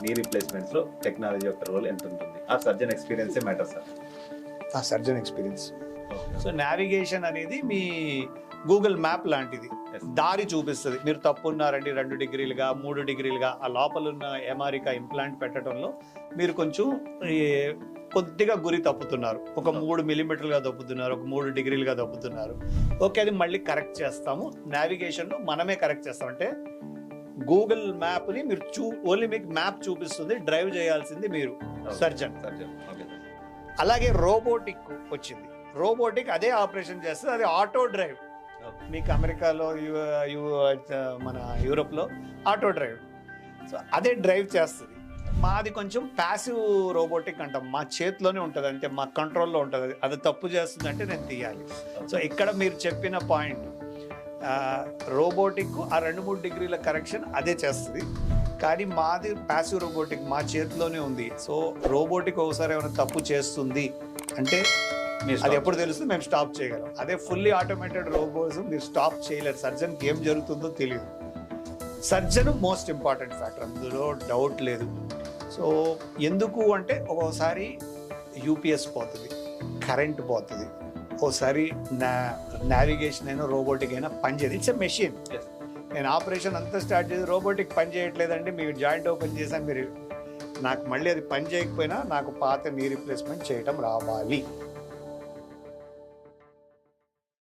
నీ రీప్లేస్మెంట్స్ లో టెక్నాలజీ యొక్క రోల్ ఎంత ఉంటుంది? ఆ సర్జన్ ఎక్స్పీరియన్సే మ్యాటర్ సార్. ఆ సర్జన్ ఎక్స్పీరియన్స్. సో నావిగేషన్ అనేది మీ గూగుల్ మ్యాప్ లాంటిది, దారి చూపిస్తుంది. మీరు తప్పున్నారండి 2 డిగ్రీలుగా 3 డిగ్రీలుగా ఆ లోపల ఉన్న ఎమారికా ఇంప్లాంట్ పెట్టడంలో మీరు కొంచెం కొద్దిగా గురి తప్పుతున్నారు, ఒక 3 మిల్లీమీటర్లుగా తప్పుతున్నారు, ఒక 3 డిగ్రీలుగా తప్పుతున్నారు. ఓకే, అది మళ్ళీ కరెక్ట్ చేస్తాము. నావిగేషన్లో మనమే కరెక్ట్ చేస్తాం. అంటే గూగుల్ మ్యాప్ని మీరు ఓన్లీ మీకు మ్యాప్ చూపిస్తుంది, డ్రైవ్ చేయాల్సింది మీరు సర్జన్. అలాగే రోబోటిక్ వచ్చింది. రోబోటిక్ అదే ఆపరేషన్ చేస్తుంది, అది ఆటో డ్రైవ్. మీకు అమెరికాలో మన యూరోప్లో ఆటో డ్రైవ్, సో అదే డ్రైవ్ చేస్తుంది. మాది కొంచెం ప్యాసివ్ రోబోటిక్ అంటాం, మా చేతిలోనే ఉంటుంది, అంటే మా కంట్రోల్లో ఉంటుంది. అది తప్పు చేస్తుందంటే నేను తీయాలి. సో ఇక్కడ మీరు చెప్పిన పాయింట్, రోబోటిక్ ఆ 2-3 డిగ్రీల కరెక్షన్ అదే చేస్తుంది, కానీ మాది ప్యాసివ్ రోబోటిక్, మా చేతిలోనే ఉంది. సో రోబోటిక్ ఒకసారి ఏమైనా తప్పు చేస్తుంది అంటే అది ఎప్పుడు తెలుస్తుంది, మేము స్టాప్ చేయగలం. అదే ఫుల్లీ ఆటోమేటెడ్ రోబోట్స్ మీరు స్టాప్ చేయలేరు, సర్జన్కి ఏం జరుగుతుందో తెలియదు. సర్జన్ మోస్ట్ ఇంపార్టెంట్ ఫ్యాక్టర్, అందులో డౌట్ లేదు. సో ఎందుకు అంటే ఒక్కోసారి యూపీఎస్ పోతుంది, కరెంట్ పోతుంది, ఓసారి నావిగేషన్ అయినా రోబోటిక్ అయినా పనిచేయదు. It's a machine. నేను ఆపరేషన్ అంతా స్టార్ట్ చేసి రోబోటిక్ పని చేయట్లేదండి, మీరు జాయింట్ ఓపెన్ చేశాను, మీరు నాకు మళ్ళీ అది పని చేయకపోయినా నాకు పాత నీ రీప్లేస్మెంట్ చేయటం రావాలి.